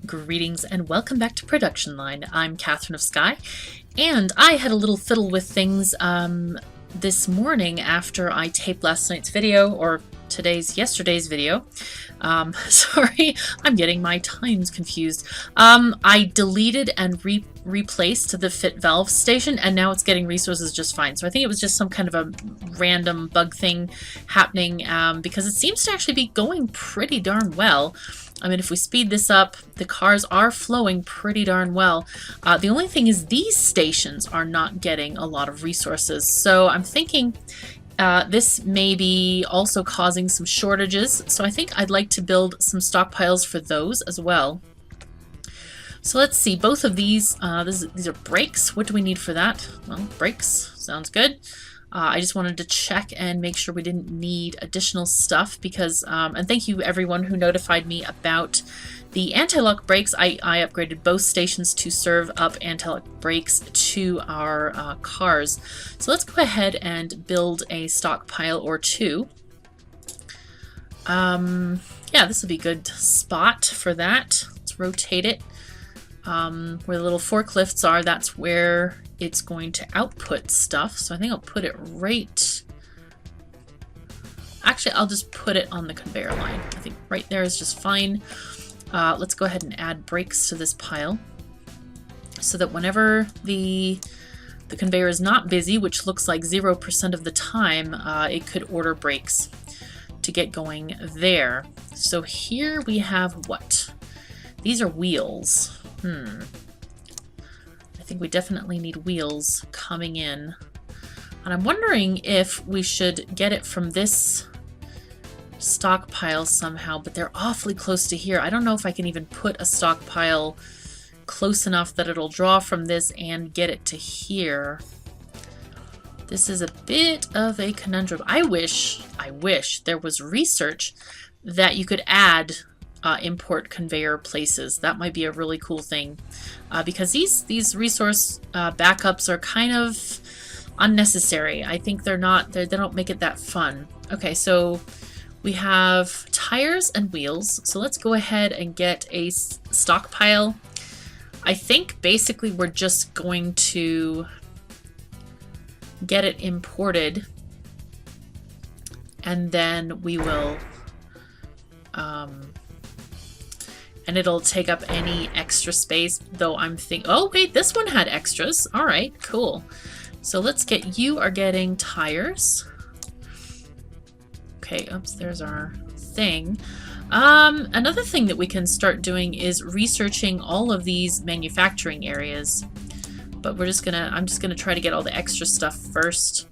Greetings and welcome back to Production Line. I'm KatherineOfSky, and I had a little fiddle with things this morning after I taped last night's video, or yesterday's video. Sorry, I'm getting my times confused. I deleted and replaced the fit valve station, and now it's getting resources just fine. So I think it was just some kind of a random bug thing happening, because it seems to actually be going pretty darn well. I mean, if we speed this up, the cars are flowing pretty darn well. The only thing is these stations are not getting a lot of resources. So I'm thinking this may be also causing some shortages. So I think I'd like to build some stockpiles for those as well. So let's see, both of these, these are brakes. What do we need for that? Well, brakes, sounds good. I just wanted to check and make sure we didn't need additional stuff because, and thank you everyone who notified me about the anti-lock brakes. I upgraded both stations to serve up anti-lock brakes to our cars. So let's go ahead and build a stockpile or two. Yeah, this will be a good spot for that. Let's rotate it. Where the little forklifts are, that's where it's going to output stuff. So I think I'll put it right... Actually, I'll just put it on the conveyor line. I think right there is just fine. Let's go ahead and add brakes to this pile so that whenever the conveyor is not busy, which looks like 0% of the time, it could order brakes to get going there. So here we have what? These are wheels. I think we definitely need wheels coming in. And I'm wondering if we should get it from this stockpile somehow, but they're awfully close to here. I don't know if I can even put a stockpile close enough that it'll draw from this and get it to here. This is a bit of a conundrum. I wish there was research that you could add import conveyor places. That might be a really cool thing, because these resource backups are kind of unnecessary. I think they don't make it that fun. Okay, so we have tires and wheels. So let's go ahead and get a stockpile. I think basically we're just going to get it imported, and then we will and it'll take up any extra space, though I'm thinking, oh wait, this one had extras. All right, cool. So let's get, you are getting tires. Okay, oops, there's our thing. Another thing that we can start doing is researching all of these manufacturing areas. But I'm just gonna try to get all the extra stuff first.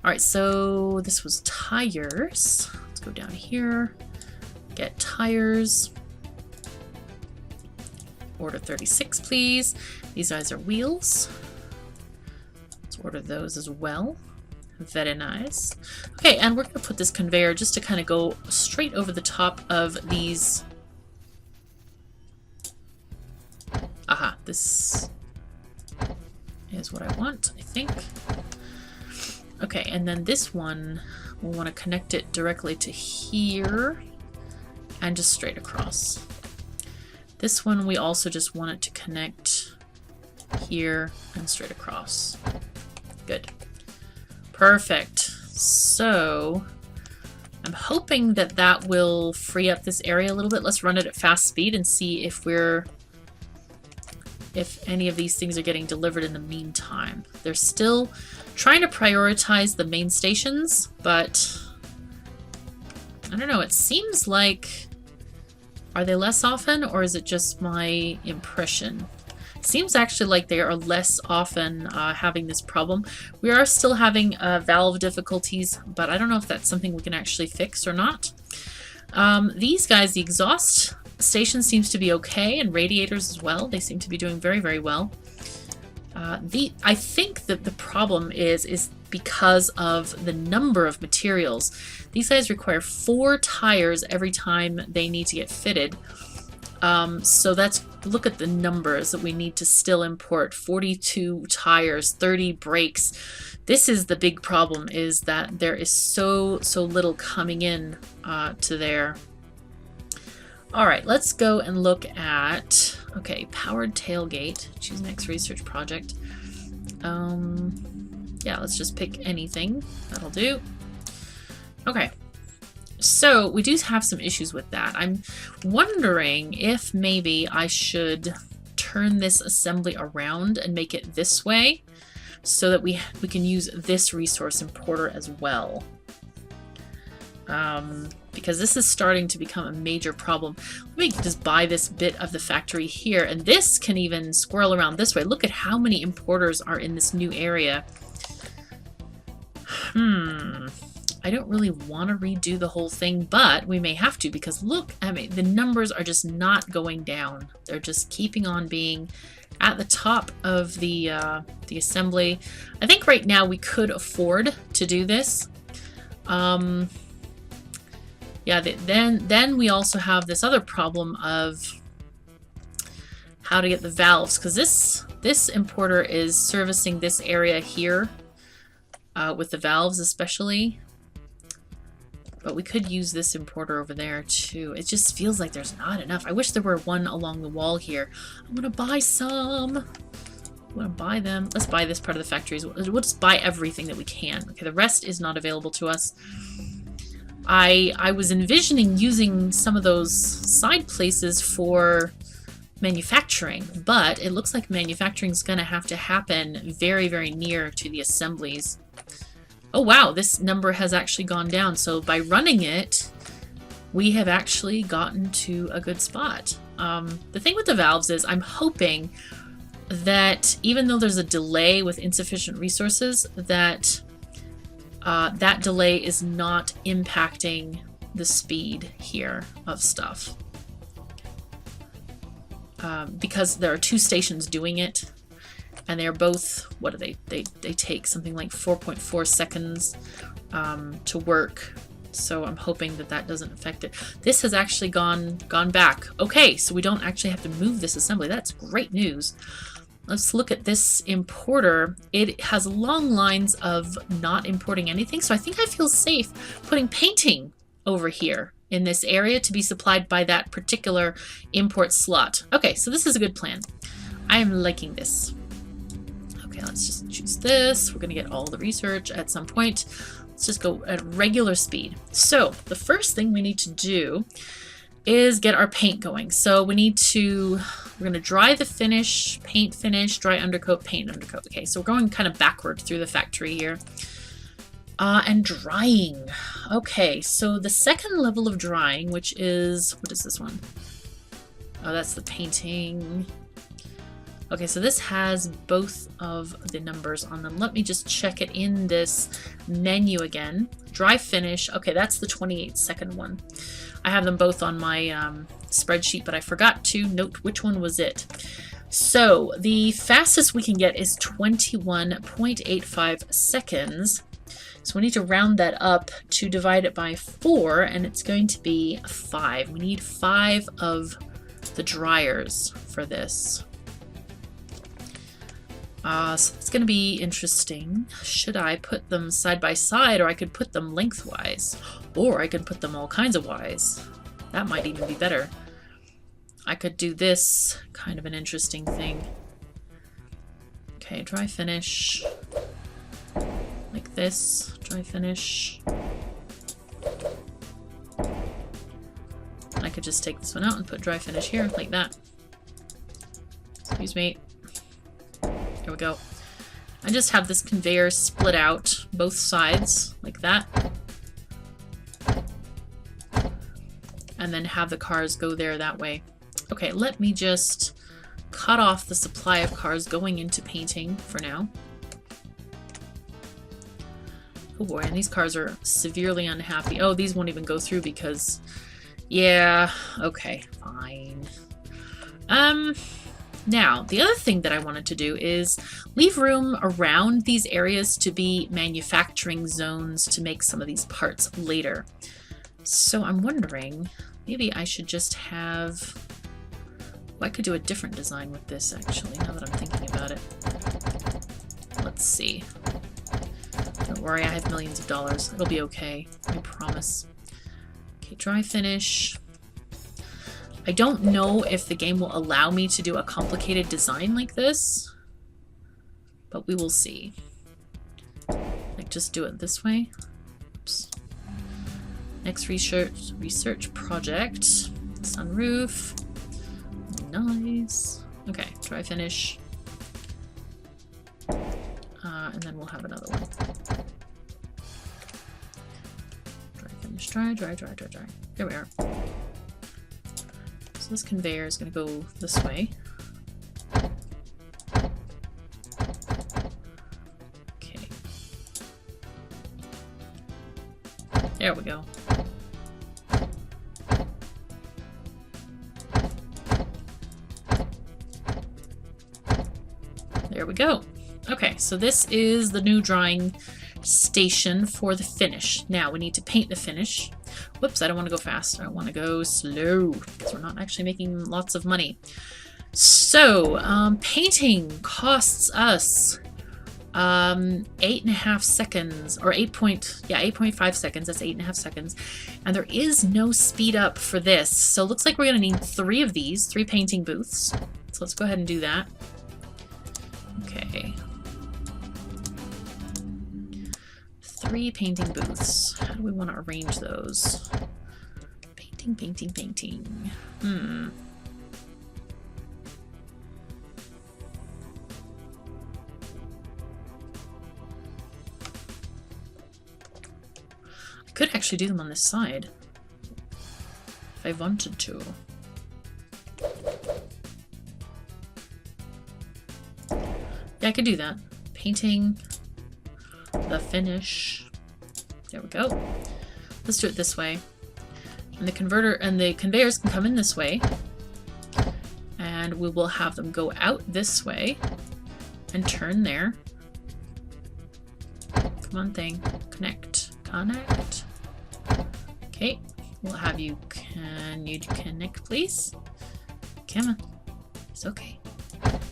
All right, so this was tires. Let's go down here, get tires. Order 36, please. These guys are wheels. Let's order those as well. Very nice. Okay, and we're going to put this conveyor just to kind of go straight over the top of these. Aha, this is what I want, I think. Okay, and then this one, we'll want to connect it directly to here and just straight across. This one, we also just want it to connect here and straight across. Good. Perfect. So I'm hoping that that will free up this area a little bit. Let's run it at fast speed and see if any of these things are getting delivered in the meantime. They're still trying to prioritize the main stations, but I don't know, it seems like... Are they less often, or is it just my impression? It seems actually like they are less often having this problem. We are still having valve difficulties, but I don't know if that's something we can actually fix or not. These guys, the exhaust station seems to be okay, and radiators as well. They seem to be doing very, very well. I think that the problem is because of the number of materials. These guys require 4 tires every time they need to get fitted. So look at the numbers that we need to still import. 42 tires, 30 brakes. This is the big problem, is that there is so little coming in to there. All right, let's go and look at, okay, powered tailgate. Choose next research project. Yeah, let's just pick anything. That'll do. Okay. So we do have some issues with that. I'm wondering if maybe I should turn this assembly around and make it this way so that we can use this resource importer as well. Because this is starting to become a major problem. Let me just buy this bit of the factory here, and this can even squirrel around this way. Look at how many importers are in this new area. I don't really want to redo the whole thing, but we may have to, because look, I mean, the numbers are just not going down. They're just keeping on being at the top of the assembly. I think right now we could afford to do this. Yeah, then we also have this other problem of how to get the valves, because this importer is servicing this area here with the valves especially. But we could use this importer over there too. It just feels like there's not enough. I wish there were one along the wall here. I'm gonna buy some. I want to buy them. Let's buy this part of the factories. We'll just buy everything that we can. Okay, the rest is not available to us. I was envisioning using some of those side places for manufacturing, but it looks like manufacturing is going to have to happen very, very near to the assemblies. Oh wow, this number has actually gone down. So by running it, we have actually gotten to a good spot. The thing with the valves is I'm hoping that even though there's a delay with insufficient resources, that that delay is not impacting the speed here of stuff. Because there are two stations doing it, and they're both, what do they take something like 4.4 seconds to work. So I'm hoping that that doesn't affect it. This has actually gone back. Okay, so we don't actually have to move this assembly. That's great news. Let's look at this importer. It has long lines of not importing anything, so I think I feel safe putting painting over here in this area to be supplied by that particular import slot. Okay, so this is a good plan. I am liking this. Okay, let's just choose this. We're going to get all the research at some point. Let's just go at regular speed. So the first thing we need to do is get our paint going. So we need to, we're going to dry the finish, paint finish, dry undercoat, paint undercoat. Okay, so we're going kind of backward through the factory here. And drying. Okay, so the second level of drying, which is, what is this one? Oh, that's the painting. Okay, so this has both of the numbers on them. Let me just check it in this menu again. Dry finish. Okay, that's the 28-second one. I have them both on my spreadsheet, but I forgot to note which one was it. So the fastest we can get is 21.85 seconds. So we need to round that up to divide it by 4, and it's going to be 5. We need 5 of the dryers for this. So it's going to be interesting. Should I put them side by side, or I could put them lengthwise, or I could put them all kinds of wise. That might even be better. I could do this, kind of an interesting thing. Okay, dry finish. Like this, dry finish. I could just take this one out and put dry finish here, like that. Excuse me. Here we go. I just have this conveyor split out both sides, like that. And then have the cars go there that way. Okay, let me just cut off the supply of cars going into painting for now. Oh boy, and these cars are severely unhappy. Oh, these won't even go through because... Yeah, okay, fine. Now, the other thing that I wanted to do is leave room around these areas to be manufacturing zones to make some of these parts later. So I'm wondering, maybe I should just have... Well, I could do a different design with this, actually, now that I'm thinking about it. Let's see. Don't worry, I have millions of dollars. It'll be okay, I promise. Okay, dry finish. I don't know if the game will allow me to do a complicated design like this, but we will see. Like, just do it this way. Oops. Next research project. Sunroof. Nice. Okay, dry finish. And then we'll have another one. Dry finish, dry. There we are. So this conveyor is going to go this way. Okay. There we go. There we go. Okay, so this is the new drying station for the finish. Now we need to paint the finish. Whoops, I don't want to go fast. I want to go slow because we're not actually making lots of money. So, painting costs us 8.5 seconds, or 8.5 seconds. That's 8.5 seconds. And there is no speed up for this. So it looks like we're going to need 3 of these, 3 painting booths. So let's go ahead and do that. Okay. 3 painting booths. How do we want to arrange those? Painting. I could actually do them on this side if I wanted to. Yeah, I could do that. Painting the finish. There we go. Let's do it this way. And the converter and the conveyors can come in this way. And we will have them go out this way and turn there. Come on, thing. Connect. Okay. We'll have you. Can you connect, please? Come on. It's okay.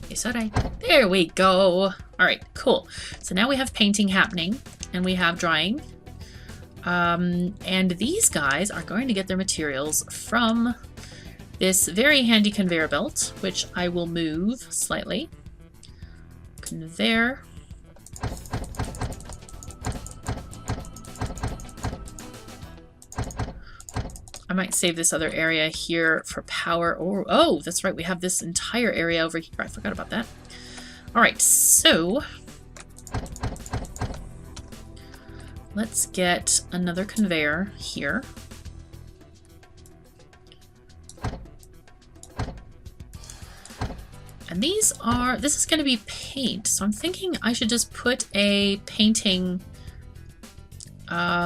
It's alright. There we go. Alright, cool. So now we have painting happening and we have drying. And these guys are going to get their materials from this very handy conveyor belt, which I will move slightly. Conveyor. I might save this other area here for power. Oh, that's right. We have this entire area over here. I forgot about that. All right, so let's get another conveyor here. And this is going to be paint. So I'm thinking I should just put a painting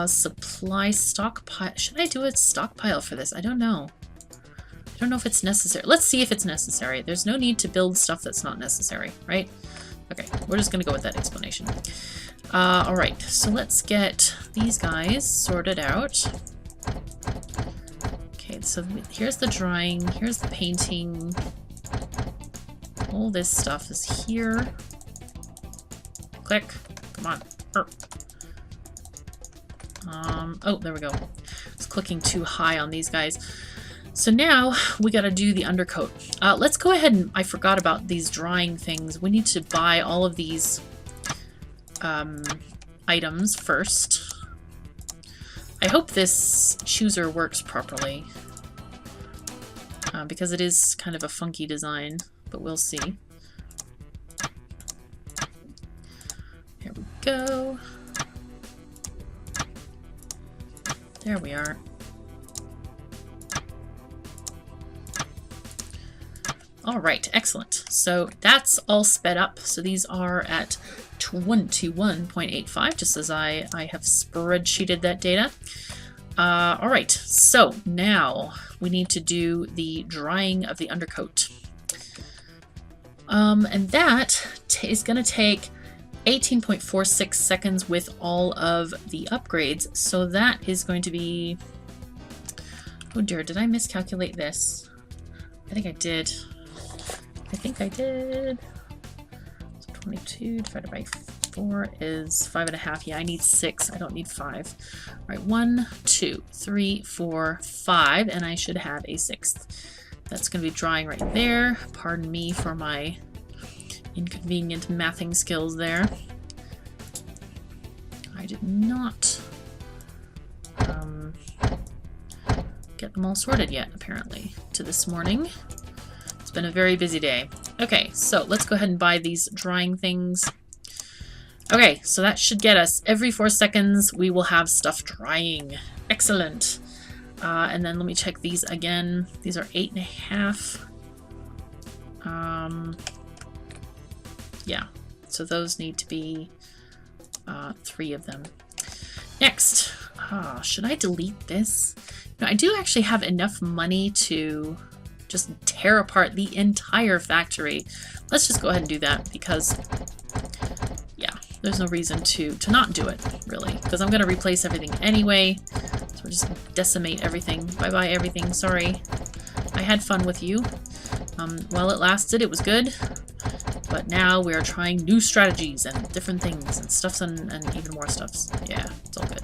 supply stockpile. Should I do a stockpile for this? I don't know. I don't know if it's necessary. Let's see if it's necessary. There's no need to build stuff that's not necessary, right? Okay, we're just going to go with that explanation. Alright, so let's get these guys sorted out. Okay, so here's the drying, here's the painting. All this stuff is here. Click. Come on. Oh, there we go. It's clicking too high on these guys. So now we got to do the undercoat. Let's go ahead and, I forgot about these drying things. We need to buy all of these items first. I hope this chooser works properly because it is kind of a funky design, but we'll see. Here we go. There we are. All right, excellent. So that's all sped up. So these are at 21.85, just as I have spreadsheeted that data. All right, so now we need to do the drying of the undercoat. And that is going to take 18.46 seconds with all of the upgrades. So that is going to be... Oh dear, did I miscalculate this? I think I did. So 22 divided by 4 is 5.5. Yeah, I need 6. I don't need 5. All right, 1, 2, 3, 4, 5, and I should have a 6th. That's going to be drying right there. Pardon me for my inconvenient mathing skills there. I did not get them all sorted yet, apparently, to this morning. It's been a very busy day. Okay, so let's go ahead and buy these drying things. Okay, so that should get us every 4 seconds we will have stuff drying. Excellent. And then let me check these again. These are 8.5. Yeah, so those need to be 3 of them. Next, should I delete this? No, I do actually have enough money to just tear apart the entire factory. Let's just go ahead and do that because, yeah, there's no reason to not do it, really, because I'm going to replace everything anyway. So we'll just decimate everything. Bye-bye everything. Sorry. I had fun with you. While it lasted, it was good. But now we're trying new strategies and different things and stuffs and even more stuffs. Yeah, it's all good.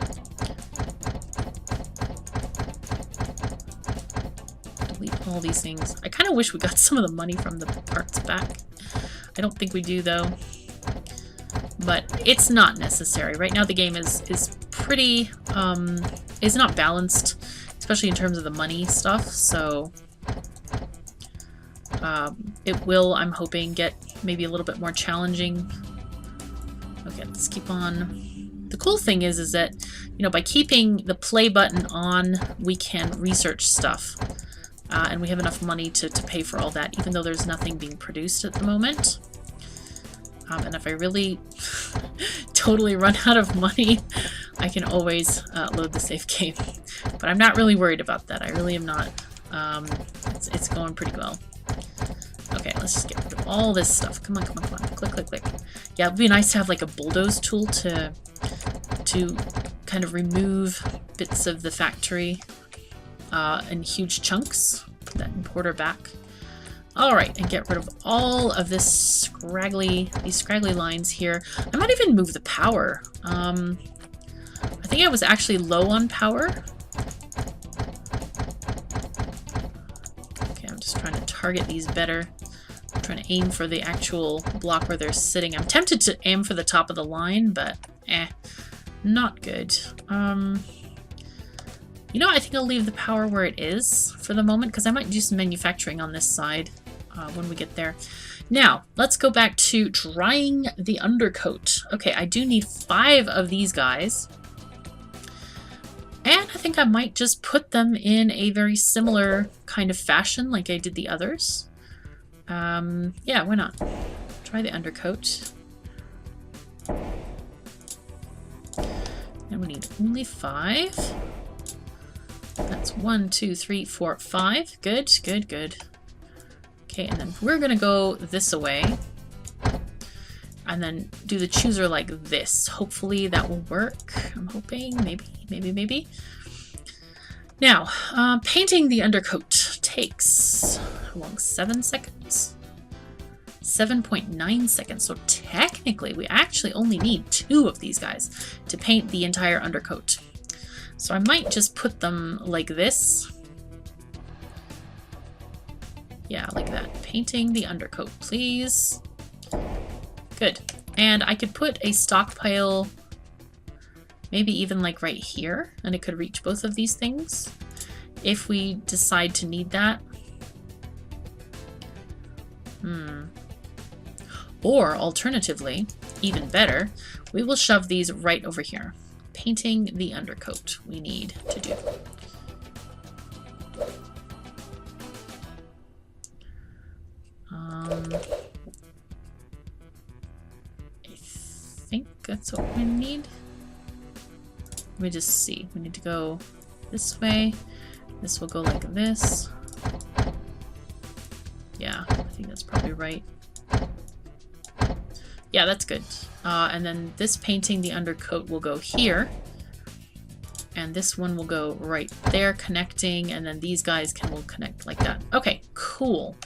Delete all these things. I kind of wish we got some of the money from the parts back. I don't think we do, though. But it's not necessary. Right now the game is pretty, is not balanced, especially in terms of the money stuff, so it will, I'm hoping, get maybe a little bit more challenging. Okay, let's keep on. The cool thing is that, you know, by keeping the play button on, we can research stuff. And we have enough money to pay for all that, even though there's nothing being produced at the moment. And if I really totally run out of money, I can always load the save game. But I'm not really worried about that. I really am not. It's going pretty well. Okay, let's just get rid of all this stuff. Come on, come on, come on. Click, click, click. Yeah, it would be nice to have like a bulldoze tool to kind of remove bits of the factory in huge chunks. Put that importer back. Alright, and get rid of all of this these scraggly lines here. I might even move the power. I think I was actually low on power. Okay, I'm just trying to target these better. I'm trying to aim for the actual block where they're sitting. I'm tempted to aim for the top of the line, but not good. You know, I think I'll leave the power where it is for the moment, because I might do some manufacturing on this side when we get there. Now, let's go back to drying the undercoat. Okay, I do need 5 of these guys. And I think I might just put them in a very similar kind of fashion like I did the others. Yeah, why not? Try the undercoat. And we need only 5. That's 1, 2, 3, 4, 5. Good, good, good. Okay, and then we're gonna go this away. And then do the chooser like this. Hopefully that will work. I'm hoping. Maybe, maybe, maybe. Now, painting the undercoat takes, how long? 7 seconds? 7.9 seconds. So technically, we actually only need 2 of these guys to paint the entire undercoat. So I might just put them like this. Yeah, like that. Painting the undercoat, please. Good. And I could put a stockpile maybe even like right here, and it could reach both of these things if we decide to need that. Or alternatively, even better, we will shove these right over here. Painting the undercoat we need to do. I think that's what we need. Let me just see. We need to go this way. This will go like this. Yeah, I think that's probably right. Yeah, that's good. And then this painting the undercoat will go here. And this one will go right there, connecting, and then these guys will connect like that. Okay, cool.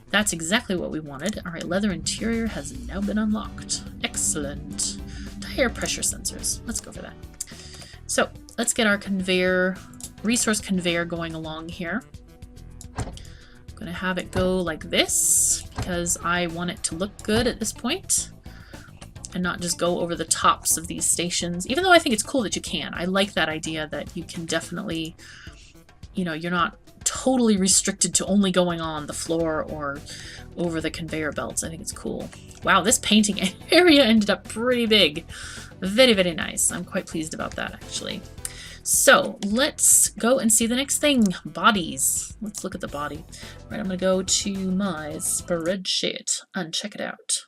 That's exactly what we wanted. All right, leather interior has now been unlocked. Excellent. Tire pressure sensors. Let's go for that. So let's get our conveyor, resource conveyor going along here. I'm gonna have it go like this because I want it to look good at this point and not just go over the tops of these stations, even though I think it's cool that you can. I like that idea that you can definitely, you know, you're not totally restricted to only going on the floor or over the conveyor belts. I think it's cool. Wow, this painting area ended up pretty big. Very, very nice. I'm quite pleased about that, actually. So let's go and see the next thing. Bodies. Let's look at the body. Right, I'm going to go to my spreadsheet and check it out.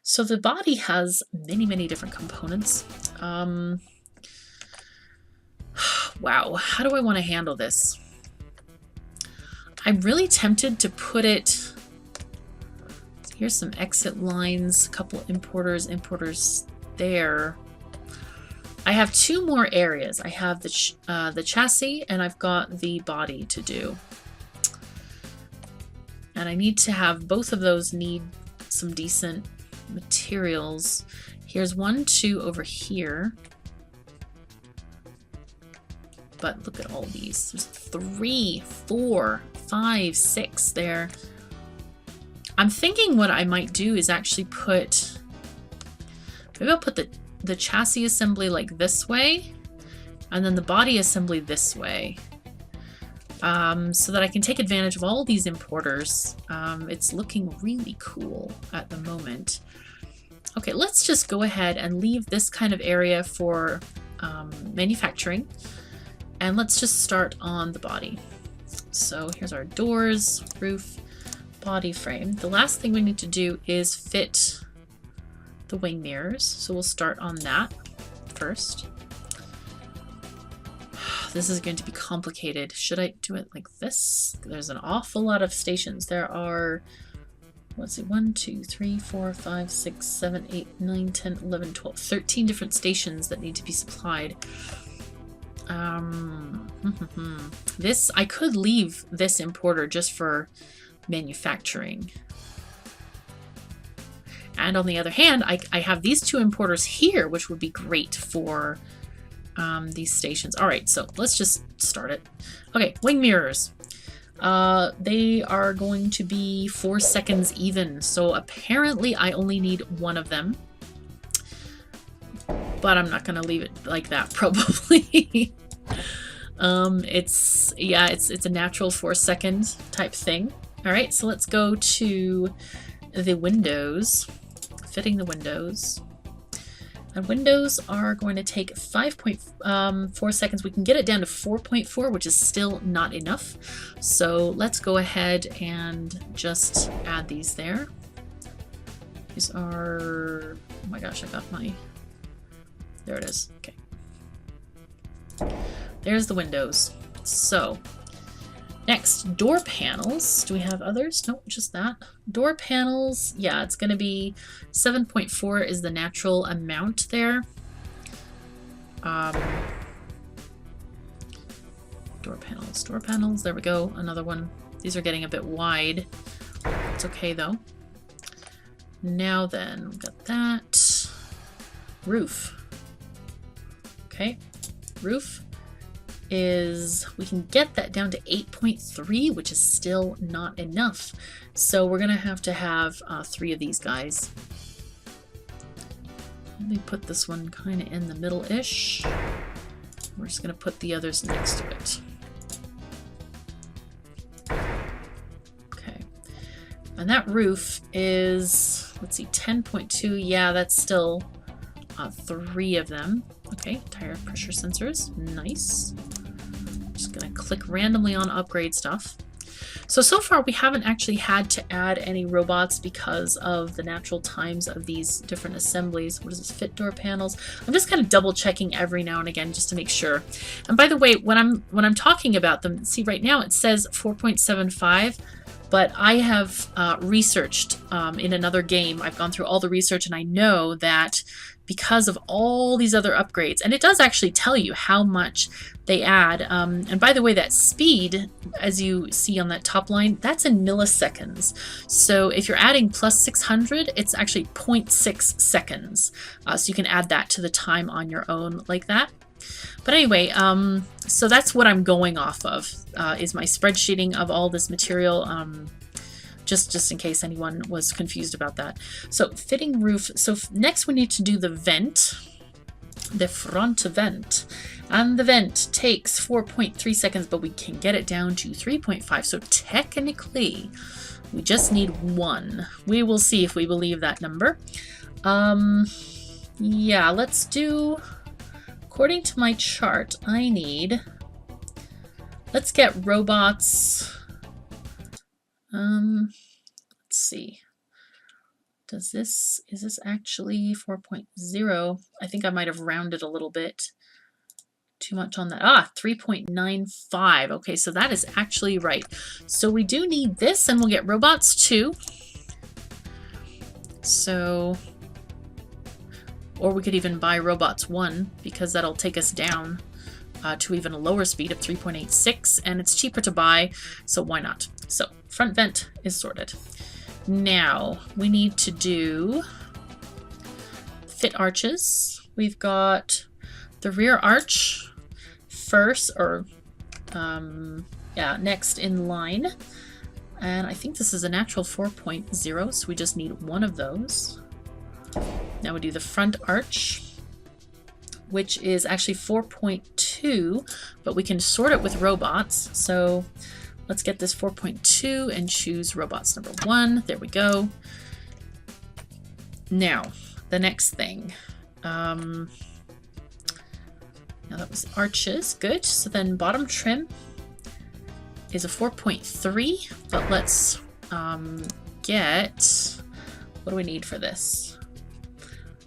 So the body has many, many different components. Wow, how do I want to handle this? I'm really tempted to put it... Here's some exit lines, a couple importers there. I have two more areas. I have the chassis and I've got the body to do. And I need to have both of those need some decent materials. Here's 1, 2 over here. But look at all these. There's 3, 4, 5, 6 there. I'm thinking what I might do is actually put... Maybe I'll put the chassis assembly like this way, and then the body assembly this way. So that I can take advantage of all these importers. It's looking really cool at the moment. Okay, let's just go ahead and leave this kind of area for manufacturing. And let's just start on the body. So here's our doors, roof, body frame. The last thing we need to do is fit the wing mirrors. So we'll start on that first. This is going to be complicated. Should I do it like this? There's an awful lot of stations. There are, let's see, 1, 2, 3, 4, 5, 6, 7, 8, 9, 10, 11, 12, 13 different stations that need to be supplied. This, I could leave this importer just for manufacturing. And on the other hand, I have these two importers here, which would be great for these stations. All right, so let's just start it. Okay, wing mirrors. They are going to be 4 seconds even. So apparently I only need one of them. But I'm not going to leave it like that, probably. It's a natural 4-second type thing. All right, so let's go to the windows, fitting the windows. And windows are going to take 5.4 seconds. We can get it down to 4.4, which is still not enough. So let's go ahead and just add these there. These are, oh my gosh, I got my, there it is. Okay. There's the windows. So next, door panels. Do we have others? Nope, just that. Door panels, yeah, it's going to be 7.4 is the natural amount there. Door panels, there we go, another one. These are getting a bit wide. It's okay though. Now then, we've got that. Roof. Okay, roof is, we can get that down to 8.3, which is still not enough. So we're gonna have to have 3 of these guys. Let me put this one kind of in the middle-ish. We're just gonna put the others next to it. Okay, and that roof is, let's see, 10.2. Yeah, that's still 3 of them. Okay, tire pressure sensors, nice. Just gonna click randomly on upgrade stuff. So far we haven't actually had to add any robots because of the natural times of these different assemblies. What is this, fit door panels? I'm just kind of double checking every now and again just to make sure. And by the way, when I'm talking about them, see right now it says 4.75, but I have researched in another game. I've gone through all the research and I know that because of all these other upgrades, and it does actually tell you how much they add. And by the way, that speed, as you see on that top line, that's in milliseconds. So if you're adding plus 600, it's actually 0.6 seconds. So you can add that to the time on your own like that. But anyway, so that's what I'm going off of, is my spreadsheeting of all this material, just in case anyone was confused about that. So fitting roof. So next we need to do the vent, the front vent. And the vent takes 4.3 seconds, but we can get it down to 3.5. So technically, we just need 1. We will see if we believe that number. Yeah, let's do, according to my chart, I need, let's get robots. Let's see. Is this actually 4.0? I think I might have rounded a little bit too much on that. 3.95. Okay, so that is actually right. So we do need this, and we'll get robots 2. So, or we could even buy robots 1, because that'll take us down to even a lower speed of 3.86, and it's cheaper to buy, so why not? So front vent is sorted. Now we need to do fit arches. We've got the rear arch first, or yeah, next in line, and I think this is a natural 4.0, so we just need 1 of those. Now we do the front arch, which is actually 4.2, but we can sort it with robots. So let's get this 4.2 and choose robots number 1. There we go. Now, the next thing. Now that was arches. Good. So then bottom trim is a 4.3, but let's get... What do we need for this?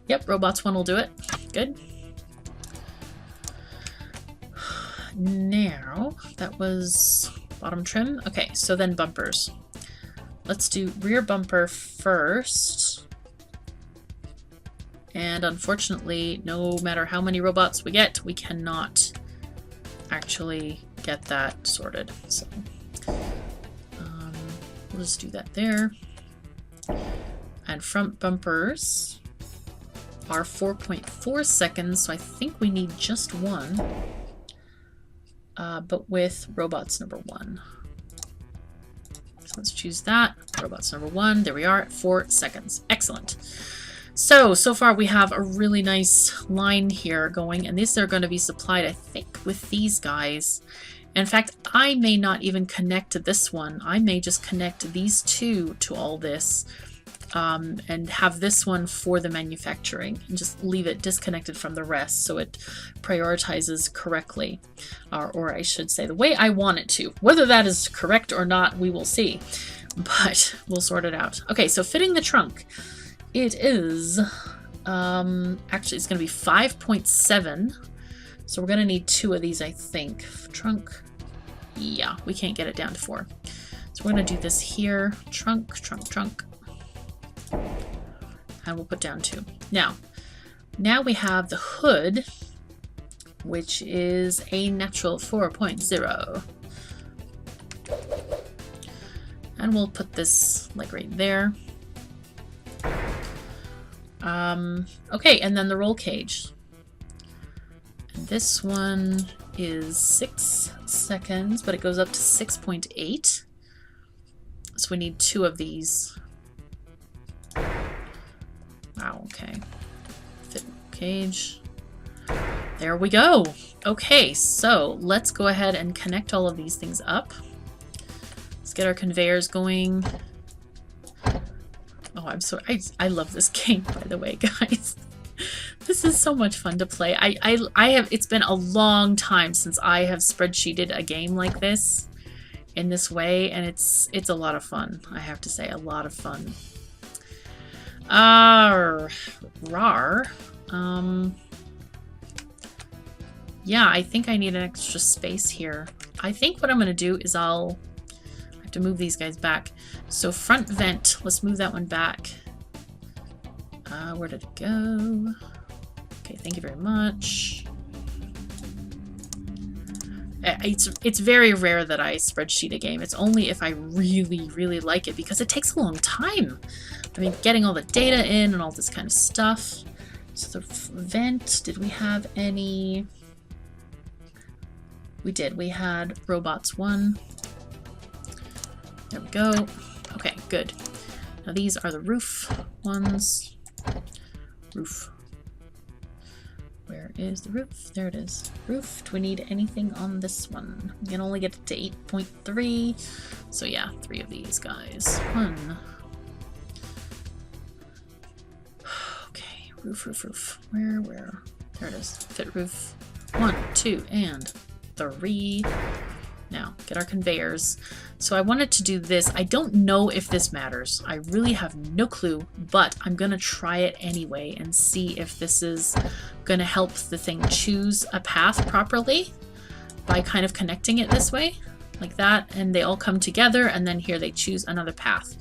Yep, robots 1 will do it. Good. Now, that was bottom trim. Okay, so then bumpers. Let's do rear bumper first. And unfortunately, no matter how many robots we get, we cannot actually get that sorted. So we'll just do that there. And front bumpers are 4.4 seconds, so I think we need just 1. But with robots number 1. So let's choose that. Robots number 1. There we are at 4 seconds. Excellent. So far we have a really nice line here going, and these are going to be supplied, I think, with these guys. In fact, I may not even connect to this one. I may just connect these 2 to all this, and have this one for the manufacturing, and just leave it disconnected from the rest so it prioritizes correctly, or I should say the way I want it to. Whether that is correct or not, we will see, but we'll sort it out. Okay, so fitting the trunk. It is, actually it's going to be 5.7, so we're going to need 2 of these, I think. Trunk, yeah, we can't get it down to 4. So we're going to do this here, trunk, trunk, trunk. And we'll put down 2. Now we have the hood, which is a natural 4.0. And we'll put this like right there. Okay, and then the roll cage. And this one is 6 seconds, but it goes up to 6.8. So we need 2 of these. Wow, okay. Fit cage. There we go. Okay, so let's go ahead and connect all of these things up. Let's get our conveyors going. Oh, I love this game, by the way, guys. This is so much fun to play. It's been a long time since I have spreadsheeted a game like this in this way, and it's a lot of fun. I have to say, a lot of fun. Rar. Yeah, I think I need an extra space here. I think what I'm going to do is I have to move these guys back. So front vent, let's move that one back. Where did it go? Okay, thank you very much. It's very rare that I spreadsheet a game. It's only if I really, really like it, because it takes a long time. I mean, getting all the data in and all this kind of stuff. So the vent, did we have any? We did. We had robots 1. There we go. Okay, good. Now these are the roof ones. Roof. Where is the roof? There it is. Roof. Do we need anything on this one? We can only get it to 8.3. So yeah, 3 of these guys. 1. Okay, roof. Where? There it is. Fit roof. 1, 2, and 3. Now, get our conveyors. So I wanted to do this. I don't know if this matters. I really have no clue, but I'm going to try it anyway and see if this is going to help the thing choose a path properly by kind of connecting it this way, like that, and they all come together, and then here they choose another path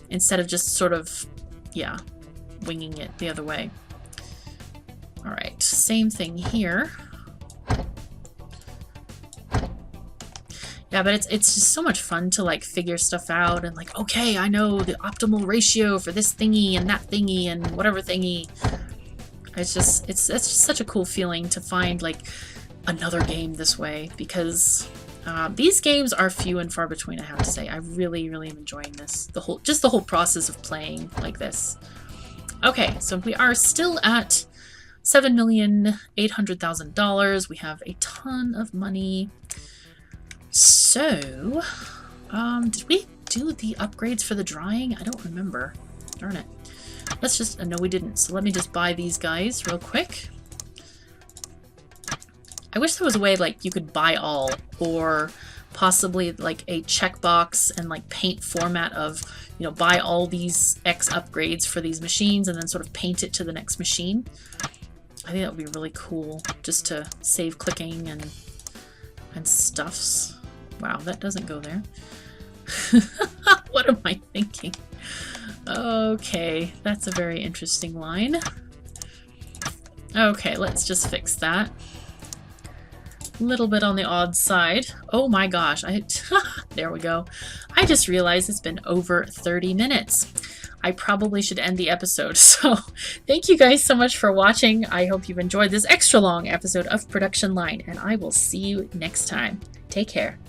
instead of just sort of, yeah, winging it the other way. All right, same thing here. Yeah, but it's just so much fun to like figure stuff out and like, okay, I know the optimal ratio for this thingy and that thingy and whatever thingy. It's just such a cool feeling to find like another game this way, because these games are few and far between, I have to say. I really am enjoying this. The whole process of playing like this. Okay, so we are still at $7,800,000. We have a ton of money. So, did we do the upgrades for the drying? I don't remember. Darn it. Let's just, no we didn't. So let me just buy these guys real quick. I wish there was a way like you could buy all, or possibly like a checkbox and like paint format of, you know, buy all these X upgrades for these machines and then sort of paint it to the next machine. I think that would be really cool just to save clicking and stuffs. Wow, that doesn't go there. What am I thinking? Okay, that's a very interesting line. Okay, let's just fix that. A little bit on the odd side. Oh my gosh, there we go. I just realized it's been over 30 minutes. I probably should end the episode. So thank you guys so much for watching. I hope you've enjoyed this extra long episode of Production Line, and I will see you next time. Take care.